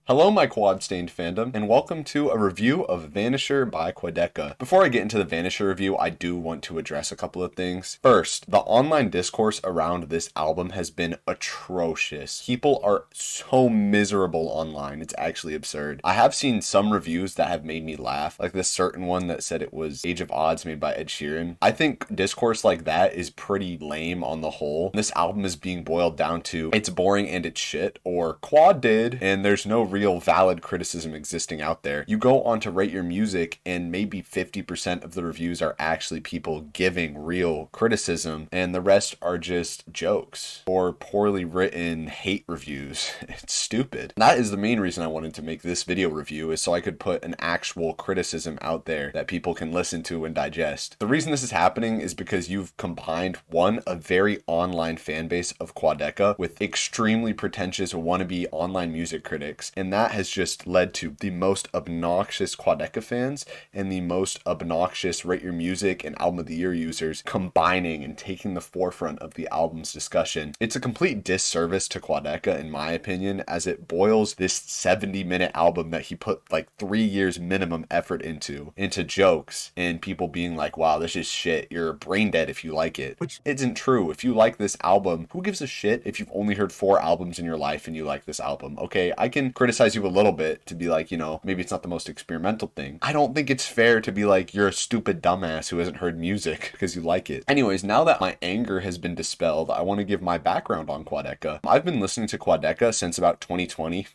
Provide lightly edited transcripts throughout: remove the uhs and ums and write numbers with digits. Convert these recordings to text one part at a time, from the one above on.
Hello, my quad-stained fandom, and welcome to a review of Vanisher by Quadeca. Before I get into the Vanisher review, I do want to address a couple of things. First, the online discourse around this album has been atrocious. People are so miserable online, it's actually absurd. I have seen some reviews that have made me laugh, like this certain one that said it was Age of Odds made by Ed Sheeran. I think discourse like that is pretty lame on the whole. This album is being boiled down to it's boring and it's shit, or Quad did, and there's no real valid criticism existing out there. You go on to rate your music and maybe 50% of the reviews are actually people giving real criticism and the rest are just jokes or poorly written hate reviews. It's stupid. That is the main reason I wanted to make this video review, is so I could put an actual criticism out there that people can listen to and digest. The reason this is happening is because you've combined a very online fan base of Quadeca with extremely pretentious wannabe online music critics, and that has just led to the most obnoxious Quadeca fans and the most obnoxious Rate Your Music and Album of the Year users combining and taking the forefront of the album's discussion. It's a complete disservice to Quadeca, in my opinion, as it boils this 70-minute album that he put like 3 years minimum effort into jokes and people being like, wow, this is shit, you're brain dead if you like it. Which isn't true. If you like this album, who gives a shit if you've only heard 4 albums in your life and you like this album? Okay, I can criticize you a little bit to be like, maybe it's not the most experimental thing. I don't think it's fair to be like, you're a stupid dumbass who hasn't heard music because you like it. Anyways, now that my anger has been dispelled, I want to give my background on Quadeca. I've been listening to Quadeca since about 2020,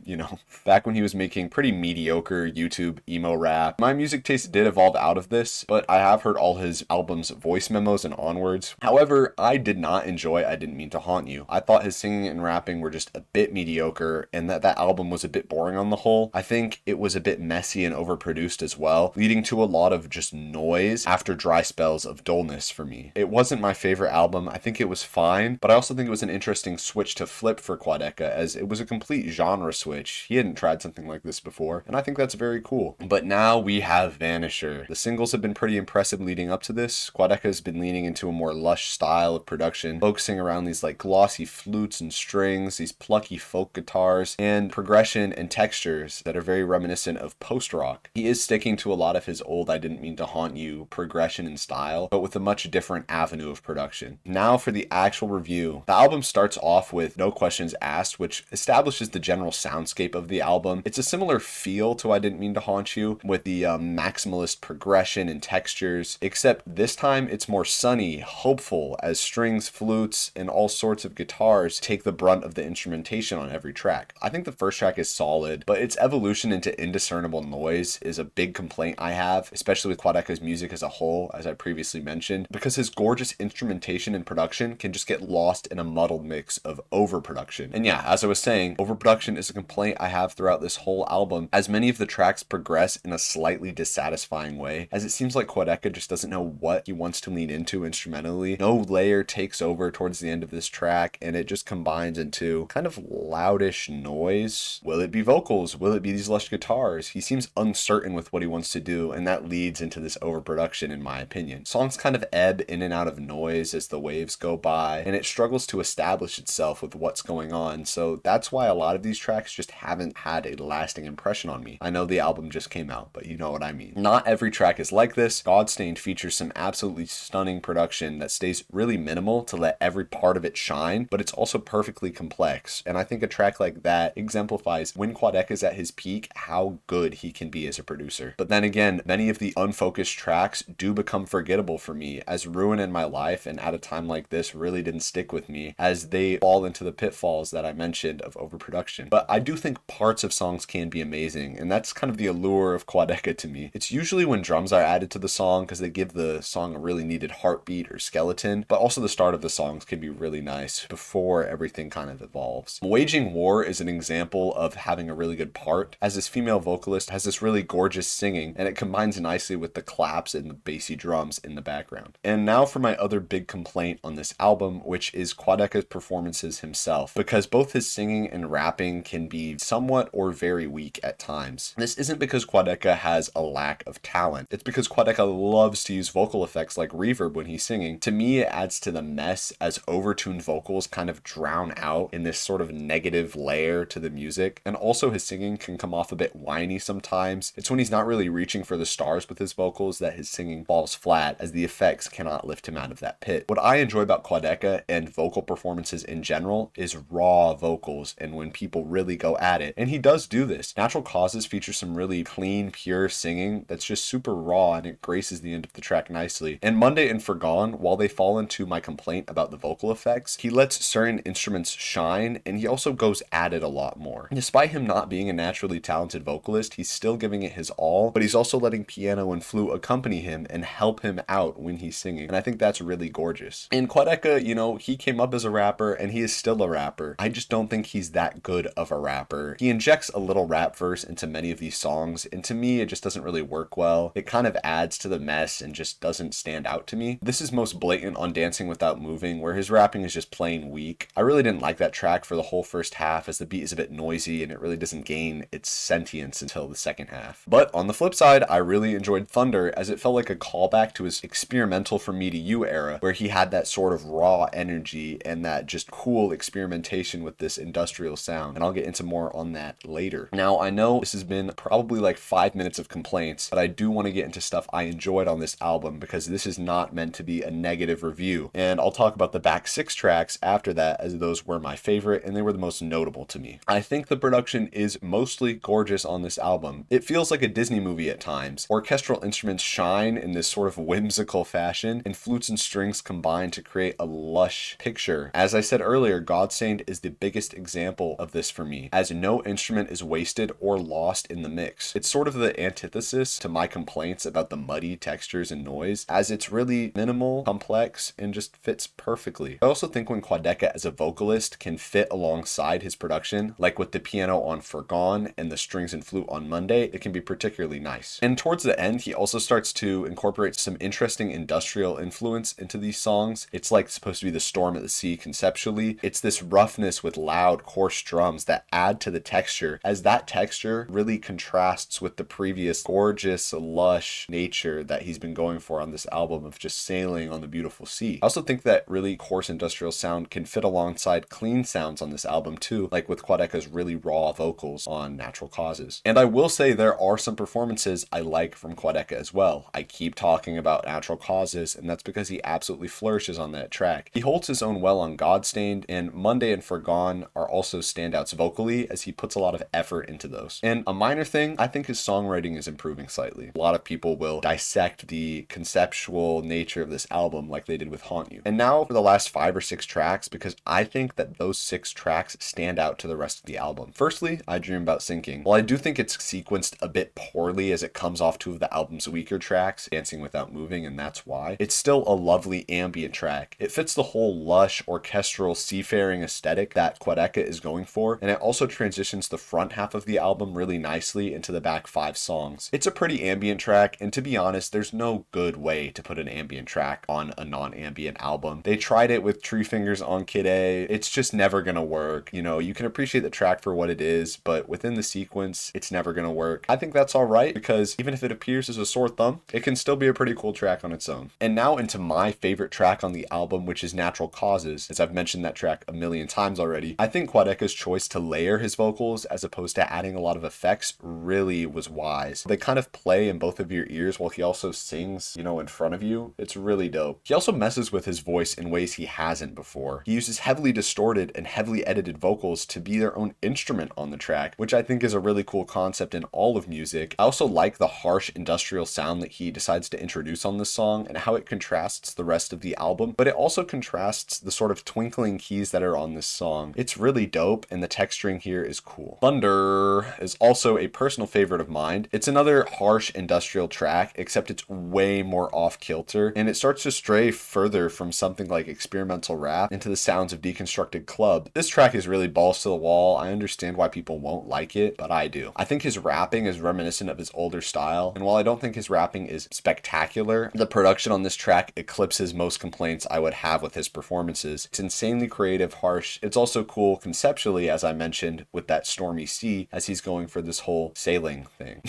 back when he was making pretty mediocre YouTube emo rap. My music taste did evolve out of this, but I have heard all his albums voice memos and onwards. However, I did not enjoy I Didn't Mean to Haunt You. I thought his singing and rapping were just a bit mediocre and that album was a bit boring on the whole. I think it was a bit messy and overproduced as well, leading to a lot of just noise after dry spells of dullness for me. It wasn't my favorite album. I think it was fine, but I also think it was an interesting switch to flip for Quadeca, as it was a complete genre switch. He hadn't tried something like this before, and I think that's very cool. But now we have Vanisher. The singles have been pretty impressive leading up to this. Quadeca has been leaning into a more lush style of production, focusing around these like glossy flutes and strings, these plucky folk guitars, and progression and textures that are very reminiscent of post-rock. He is sticking to a lot of his old I Didn't Mean to Haunt You progression and style, but with a much different avenue of production. Now for the actual review. The album starts off with No Questions Asked, which establishes the general soundscape of the album. It's a similar feel to I Didn't Mean to Haunt You, with the maximalist progression and textures, except this time it's more sunny, hopeful, as strings, flutes, and all sorts of guitars take the brunt of the instrumentation on every track. I think the first track is solid, but its evolution into indiscernible noise is a big complaint I have, especially with Quadeca's music as a whole, as I previously mentioned, because his gorgeous instrumentation and production can just get lost in a muddled mix of overproduction. And yeah, as I was saying, overproduction is a complaint I have throughout this whole album, as many of the tracks progress in a slightly dissatisfying way, as it seems like Quadeca just doesn't know what he wants to lean into instrumentally. No layer takes over towards the end of this track, and it just combines into kind of loudish noise. Will it be vocals? Will it be these lush guitars? He seems uncertain with what he wants to do, and that leads into this overproduction, in my opinion. Songs kind of ebb in and out of noise as the waves go by, and it struggles to establish itself with what's going on, so that's why a lot of these tracks just haven't had a lasting impression on me. I know the album just came out, but you know what I mean. Not every track is like this. Godstained features some absolutely stunning production that stays really minimal to let every part of it shine, but it's also perfectly complex, and I think a track like that exemplifies when Quadeca is at his peak, how good he can be as a producer. But then again, many of the unfocused tracks do become forgettable for me, as Ruin in My Life and At a Time Like This really didn't stick with me, as they fall into the pitfalls that I mentioned of overproduction. But I do think parts of songs can be amazing, and that's kind of the allure of Quadeca to me. It's usually when drums are added to the song because they give the song a really needed heartbeat or skeleton, but also the start of the songs can be really nice before everything kind of evolves. Waging War is an example of having a really good part, as this female vocalist has this really gorgeous singing, and it combines nicely with the claps and the bassy drums in the background. And now for my other big complaint on this album, which is Quadeca's performances himself, because both his singing and rapping can be somewhat or very weak at times. This isn't because Quadeca has a lack of talent, it's because Quadeca loves to use vocal effects like reverb when he's singing. To me, it adds to the mess as overtuned vocals kind of drown out in this sort of negative layer to the music. And also his singing can come off a bit whiny sometimes. It's when he's not really reaching for the stars with his vocals that his singing falls flat, as the effects cannot lift him out of that pit. What I enjoy about Quadeca and vocal performances in general is raw vocals and when people really go at it. And he does do this. Natural Causes features some really clean, pure singing that's just super raw, and it graces the end of the track nicely. And Monday and Forgone, while they fall into my complaint about the vocal effects, he lets certain instruments shine, and he also goes at it a lot more. Despite him not being a naturally talented vocalist, he's still giving it his all, but he's also letting piano and flute accompany him and help him out when he's singing. And I think that's really gorgeous. In Quadeca, you know, he came up as a rapper and he is still a rapper. I just don't think he's that good of a rapper. He injects a little rap verse into many of these songs, and to me, it just doesn't really work well. It kind of adds to the mess and just doesn't stand out to me. This is most blatant on Dancing Without Moving, where his rapping is just plain weak. I really didn't like that track for the whole first half, as the beat is a bit noisy and it really doesn't gain its sentience until the second half. But on the flip side, I really enjoyed Thunder, as it felt like a callback to his experimental From Me to You era, where he had that sort of raw energy and that just cool experimentation with this industrial sound. And I'll get into more on that later. Now, I know this has been probably like 5 minutes of complaints, but I do want to get into stuff I enjoyed on this album, because this is not meant to be a negative review. And I'll talk about the back 6 tracks after that, as those were my favorite and they were the most notable to me. I think the production is mostly gorgeous on this album. It feels like a Disney movie at times. Orchestral instruments shine in this sort of whimsical fashion, and flutes and strings combine to create a lush picture. As I said earlier, Godstained is the biggest example of this for me, as no instrument is wasted or lost in the mix. It's sort of the antithesis to my complaints about the muddy textures and noise, as it's really minimal, complex, and just fits perfectly. I also think when Quadeca as a vocalist can fit alongside his production, like with the piano on Forgone and the strings and flute on Monday, it can be particularly nice. And towards the end, he also starts to incorporate some interesting industrial influence into these songs. It's like supposed to be the Storm at the Sea conceptually. It's this roughness with loud, coarse drums that add to the texture, as that texture really contrasts with the previous gorgeous, lush nature that he's been going for on this album of just sailing on the beautiful sea. I also think that really coarse industrial sound can fit alongside clean sounds on this album too, like with Quadeca's really raw vocals on Natural Causes. And I will say there are some performances I like from Quadeca as well. I keep talking about Natural Causes, and that's because he absolutely flourishes on that track. He holds his own well on Godstained, and Monday and Forgone are also standouts vocally, as he puts a lot of effort into those. And a minor thing, I think his songwriting is improving slightly. A lot of people will dissect the conceptual nature of this album like they did with Haunt You. And now for the last 5 or 6 tracks, because I think that those 6 tracks stand out to the rest of the album. Firstly, I Dream About Sinking. While I do think it's sequenced a bit poorly, as it comes off 2 of the album's weaker tracks, Dancing Without Moving and That's Why, it's still a lovely ambient track. It fits the whole lush, orchestral, seafaring aesthetic that Quadeca is going for, and it also transitions the front half of the album really nicely into the back 5 songs. It's a pretty ambient track, and to be honest, there's no good way to put an ambient track on a non-ambient album. They tried it with Tree Fingers on Kid A. It's just never gonna work. You know, you can appreciate the track for what it is, but within the sequence, it's never gonna work. I think that's alright, because even if it appears as a sore thumb, it can still be a pretty cool track on its own. And now into my favorite track on the album, which is Natural Causes. As I've mentioned that track a million times already, I think Quadeca's choice to layer his vocals as opposed to adding a lot of effects really was wise. They kind of play in both of your ears while he also sings, you know, in front of you. It's really dope. He also messes with his voice in ways he hasn't before. He uses heavily distorted and heavily edited vocals to be their own instrument on the track, which I think is a really cool concept in all of music. I also like the harsh industrial sound that he decides to introduce on this song and how it contrasts the rest of the album, but it also contrasts the sort of twinkling keys that are on this song. It's really dope, and the texturing here is cool. Thunder is also a personal favorite of mine. It's another harsh industrial track, except it's way more off-kilter, and it starts to stray further from something like experimental rap into the sounds of Deconstructed Club. This track is really balls to the wall. I understand why people won't like it, but I do. I think his rapping is reminiscent of his older style, and while I don't think his rapping is spectacular, the production on this track eclipses most complaints I would have with his performances. It's insanely creative, harsh. It's also cool conceptually, as I mentioned, with that stormy sea, as he's going for this whole sailing thing.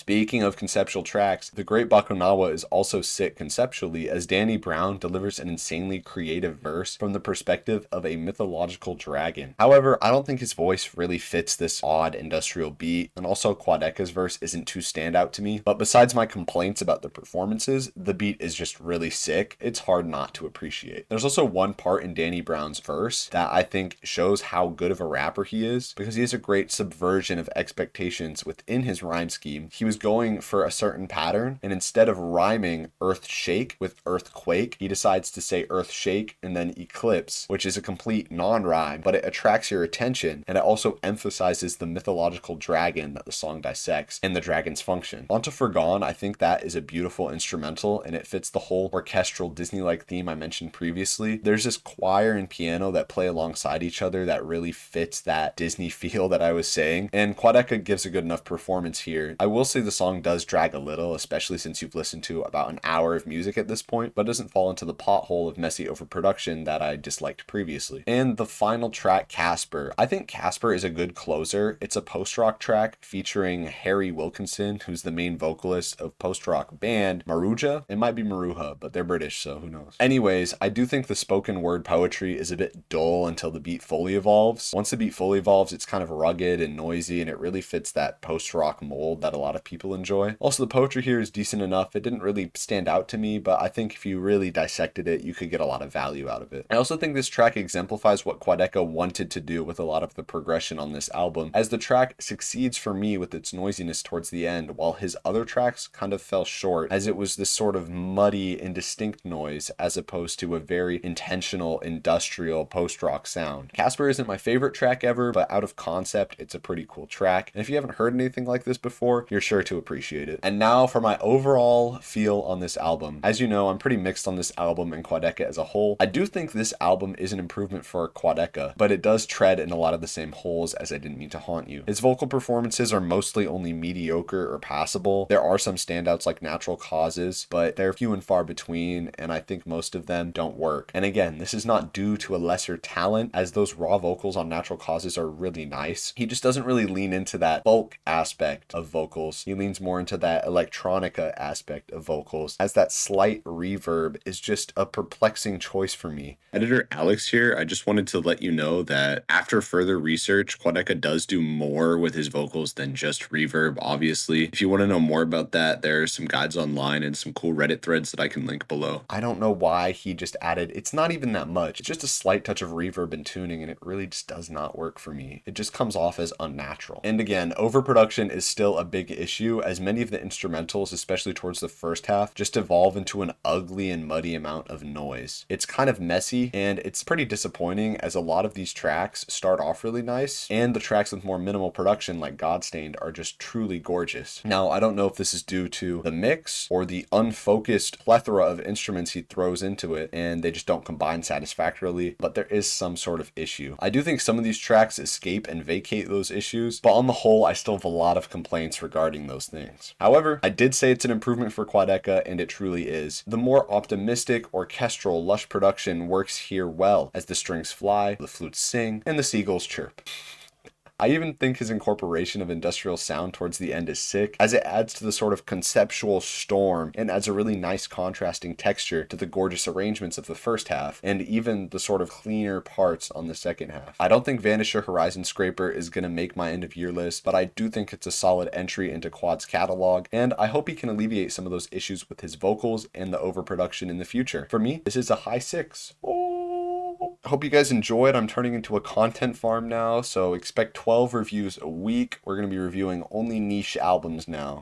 Speaking of conceptual tracks, The Great Bakunawa is also sick conceptually, as Danny Brown delivers an insanely creative verse from the perspective of a mythological dragon. However, I don't think his voice really fits this odd industrial beat, and also Quadeca's verse isn't too standout to me, but besides my complaints about the performances, the beat is just really sick. It's hard not to appreciate. There's also one part in Danny Brown's verse that I think shows how good of a rapper he is, because he has a great subversion of expectations within his rhyme scheme. He was going for a certain pattern, and instead of rhyming earth shake with earthquake, he decides to say earth shake and then eclipse, which is a complete non-rhyme, but it attracts your attention, and it also emphasizes the mythological dragon that the song dissects and the dragon's function. Onto Forgone, I think that is a beautiful instrumental, and it fits the whole orchestral Disney-like theme I mentioned previously. There's this choir and piano that play alongside each other that really fits that Disney feel that I was saying, and Quadeca gives a good enough performance here. I will say the song does drag a little, especially since you've listened to about an hour of music at this point, but doesn't fall into the pothole of messy overproduction that I disliked previously. And the final track, Casper. I think Casper is a good closer. It's a post-rock track featuring Harry Wilkinson, who's the main vocalist of post-rock band Maruja. It might be Maruja, but they're British, so who knows. Anyways, I do think the spoken word poetry is a bit dull until the beat fully evolves. Once the beat fully evolves, it's kind of rugged and noisy, and it really fits that post-rock mold that a lot of people enjoy. Also, the poetry here is decent enough. It didn't really stand out to me, but I think if you really dissected it, you could get a lot of value out of it. I also think this track exemplifies what Quadeca wanted to do with a lot of the progression on this album, as the track succeeds for me with its noisiness towards the end, while his other tracks kind of fell short, as it was this sort of muddy, indistinct noise as opposed to a very intentional, industrial post-rock sound. Casper isn't my favorite track ever, but out of concept, it's a pretty cool track, and if you haven't heard anything like this before, you're sure to appreciate it. And now for my overall feel on this album. As you know, I'm pretty mixed on this album and Quadeca as a whole. I do think this album is an improvement for Quadeca, but it does tread in a lot of the same holes as I Didn't Mean to Haunt You. His vocal performances are mostly only mediocre or passable. There are some standouts like Natural Causes, but they're few and far between, and I think most of them don't work. And again, this is not due to a lesser talent, as those raw vocals on Natural Causes are really nice. He just doesn't really lean into that folk aspect of vocals. He leans more into that electronica aspect of vocals, as that slight reverb is just a perplexing choice for me. Editor Alex here. I just wanted to let you know that after further research, Quadeca does do more with his vocals than just reverb, obviously. If you want to know more about that, there are some guides online and some cool Reddit threads that I can link below. I don't know why he just added, it's not even that much. It's just a slight touch of reverb and tuning, and it really just does not work for me. It just comes off as unnatural. And again, overproduction is still a big issue, as many of the instrumentals, especially towards the first half, just evolve into an ugly and muddy amount of noise. It's kind of messy, and it's pretty disappointing, as a lot of these tracks start off really nice, and the tracks with more minimal production like Godstained are just truly gorgeous. Now, I don't know if this is due to the mix or the unfocused plethora of instruments he throws into it, and they just don't combine satisfactorily, but there is some sort of issue. I do think some of these tracks escape and vacate those issues, but on the whole, I still have a lot of complaints regarding those things. However, I did say it's an improvement for Quadeca, and it truly is. The more optimistic, orchestral, lush production works here well, as the strings fly, the flutes sing, and the seagulls chirp. I even think his incorporation of industrial sound towards the end is sick, as it adds to the sort of conceptual storm and adds a really nice contrasting texture to the gorgeous arrangements of the first half, and even the sort of cleaner parts on the second half. I don't think Vanisher Horizon Scraper is going to make my end of year list, but I do think it's a solid entry into Quad's catalog, and I hope he can alleviate some of those issues with his vocals and the overproduction in the future. For me, this is a high 6. I hope you guys enjoyed. I'm turning into a content farm now, so expect 12 reviews a week. We're going to be reviewing only niche albums now.